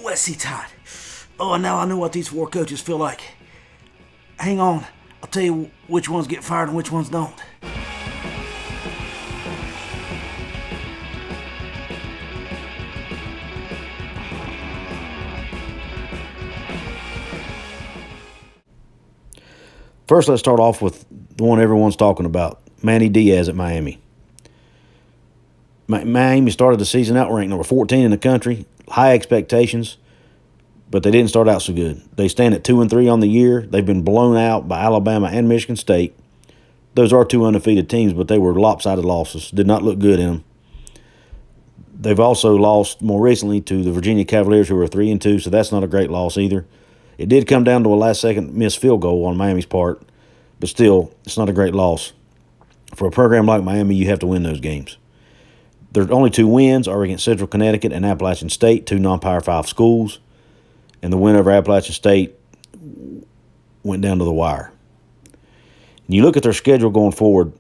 Westy tight. Oh, and now I know what these four coaches feel like. Hang on, I'll tell you which ones get fired and which ones don't. First, let's start off with the one everyone's talking about, Manny Diaz at Miami. Miami started the season out ranked number 14 in the country, high expectations, but they didn't start out so good. They stand at 2-3 on the year. They've been blown out by Alabama and Michigan State. Those are two undefeated teams, but they were lopsided losses. Did not look good in them. They've also lost more recently to the Virginia Cavaliers, who are 3-2, so that's not a great loss either. It did come down to a last-second missed field goal on Miami's part, but still, it's not a great loss. For a program like Miami, you have to win those games. Their only two wins are against Central Connecticut and Appalachian State, two non-Power 5 schools, and the win over Appalachian State went down to the wire. And you look at their schedule going forward,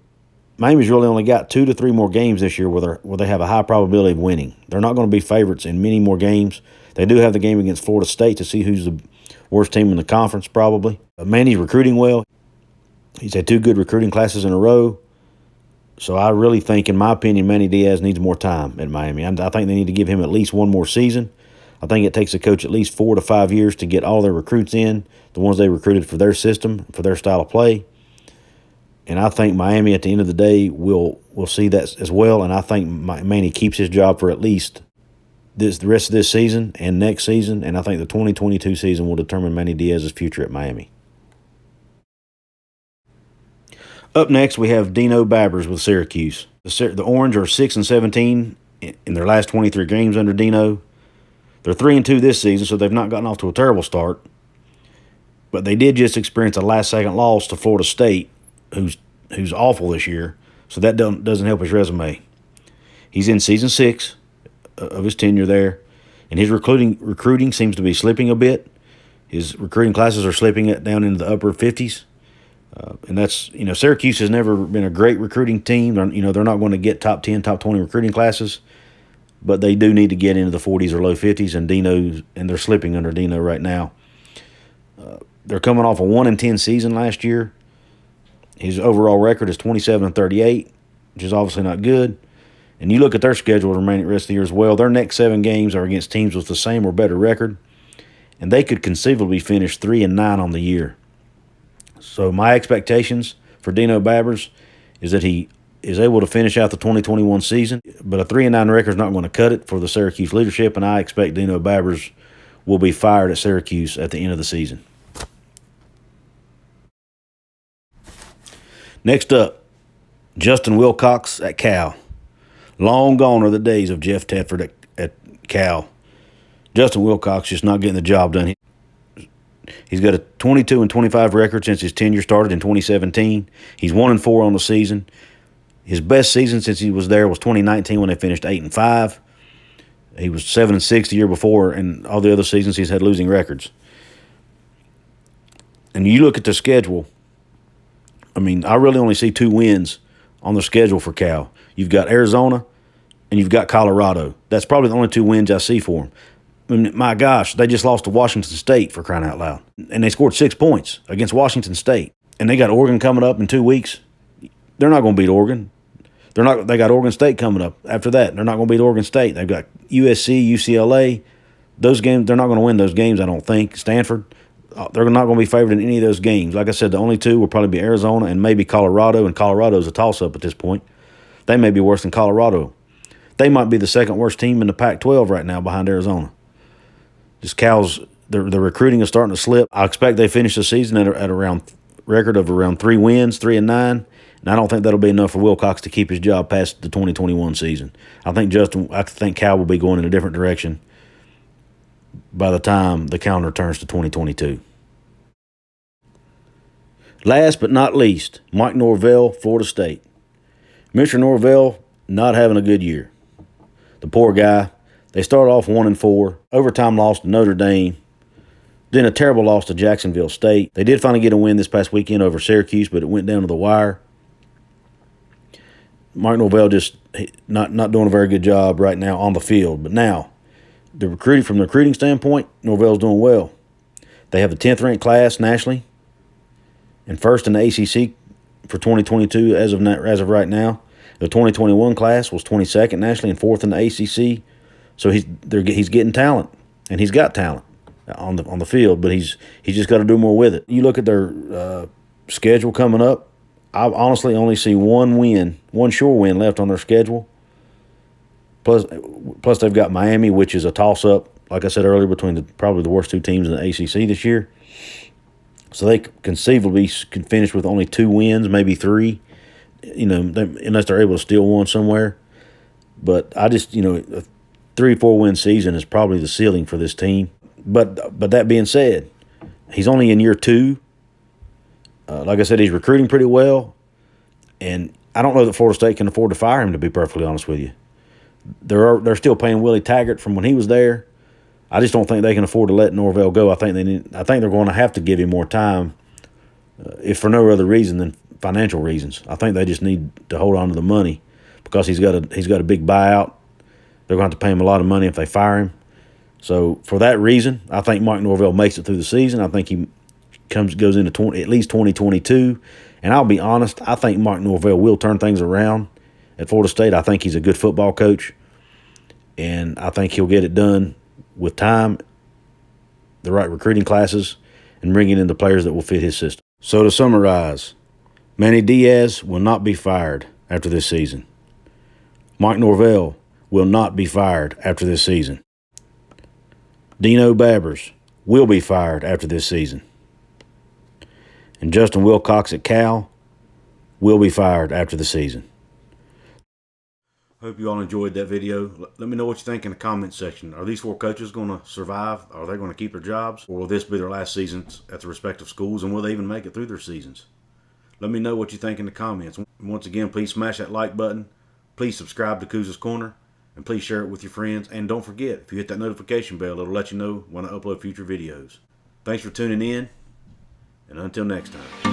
Miami's really only got 2 to 3 more games this year where they have a high probability of winning. They're not going to be favorites in many more games. They do have the game against Florida State to see who's the worst team in the conference, probably. Manny's recruiting well. He's had 2 good recruiting classes in a row. So I really think, in my opinion, Manny Diaz needs more time at Miami. I think they need to give him at least one more season. I think it takes a coach at least 4 to 5 years to get all their recruits in, the ones they recruited for their system, for their style of play. And I think Miami, at the end of the day, will see that as well. And I think Manny keeps his job for at least the rest of this season and next season. And I think the 2022 season will determine Manny Diaz's future at Miami. Up next, we have Dino Babers with Syracuse. The Orange are 6-17 in their last 23 games under Dino. They're 3-2 this season, so they've not gotten off to a terrible start. But they did just experience a last-second loss to Florida State, who's awful this year, so that doesn't help his resume. He's in season 6 of his tenure there, and his recruiting seems to be slipping a bit. His recruiting classes are slipping down into the upper 50s. And that's, Syracuse has never been a great recruiting team. They're not going to get top 10, top 20 recruiting classes, but they do need to get into the 40s or low 50s, and they're slipping under Dino right now. They're coming off a 1-10 season last year. His overall record is 27-38, which is obviously not good. And you look at their schedule the remaining rest of the year as well. Their next 7 games are against teams with the same or better record, and they could conceivably finish 3-9 on the year. So my expectations for Dino Babers is that he is able to finish out the 2021 season, but a 3-9 record is not going to cut it for the Syracuse leadership, and I expect Dino Babers will be fired at Syracuse at the end of the season. Next up, Justin Wilcox at Cal. Long gone are the days of Jeff Tedford at Cal. Justin Wilcox just not getting the job done. He's got a 22-25 record since his tenure started in 2017. He's 1-4 on the season. His best season since he was there was 2019 when they finished 8-5. He was 7-6 the year before, and all the other seasons he's had losing records. And you look at the schedule, I really only see 2 wins on the schedule for Cal. You've got Arizona and you've got Colorado. That's probably the only 2 wins I see for him. My gosh, they just lost to Washington State, for crying out loud. And they scored 6 points against Washington State. And they got Oregon coming up in 2 weeks. They're not going to beat Oregon. They got Oregon State coming up after that. They're not going to beat Oregon State. They've got USC, UCLA. Those games, they're not going to win those games, I don't think. Stanford, they're not going to be favored in any of those games. Like I said, the only 2 will probably be Arizona and maybe Colorado, and Colorado's a toss-up at this point. They may be worse than Colorado. They might be the second worst team in the Pac-12 right now behind Arizona. Just Cal's, the recruiting is starting to slip. I expect they finish the season at around record of around 3 wins, 3-9, and I don't think that'll be enough for Wilcox to keep his job past the 2021 season. I think Cal will be going in a different direction by the time the calendar turns to 2022. Last but not least, Mike Norvell, Florida State. Mr. Norvell not having a good year. The poor guy. They started off 1-4, overtime loss to Notre Dame, then a terrible loss to Jacksonville State. They did finally get a win this past weekend over Syracuse, but it went down to the wire. Mike Norvell just not doing a very good job right now on the field. But now, From the recruiting standpoint, Norvell's doing well. They have the 10th ranked class nationally and first in the ACC for 2022 as of right now. The 2021 class was 22nd nationally and 4th in the ACC. So he's getting talent, and he's got talent on the field, but he's just got to do more with it. You look at their schedule coming up. I honestly only see one sure win left on their schedule. Plus they've got Miami, which is a toss-up, like I said earlier, between probably the worst two teams in the ACC this year. So they conceivably can finish with only 2 wins, maybe 3, unless they're able to steal one somewhere. But I just, a 3-4 win season is probably the ceiling for this team. But that being said, he's only in year 2. Like I said, he's recruiting pretty well. And I don't know that Florida State can afford to fire him, to be perfectly honest with you. They're still paying Willie Taggart from when he was there. I just don't think they can afford to let Norvell go. I think they're going to have to give him more time, if for no other reason than financial reasons. I think they just need to hold on to the money because he's got a big buyout. They're going to have to pay him a lot of money if they fire him. So for that reason, I think Mike Norvell makes it through the season. I think he goes into at least 2022. And I'll be honest, I think Mike Norvell will turn things around at Florida State. I think he's a good football coach, and I think he'll get it done with time, the right recruiting classes, and bringing in the players that will fit his system. So to summarize, Manny Diaz will not be fired after this season. Mike Norvell will not be fired after this season. Dino Babbers will be fired after this season. And Justin Wilcox at Cal will be fired after the season. Hope you all enjoyed that video. Let me know what you think in the comments section. Are these 4 coaches going to survive? Are they going to keep their jobs? Or will this be their last seasons at the respective schools? And will they even make it through their seasons? Let me know what you think in the comments. Once again, please smash that like button. Please subscribe to Couz's Corner. And please share it with your friends. And don't forget, if you hit that notification bell, it'll let you know when I upload future videos. Thanks for tuning in. And until next time.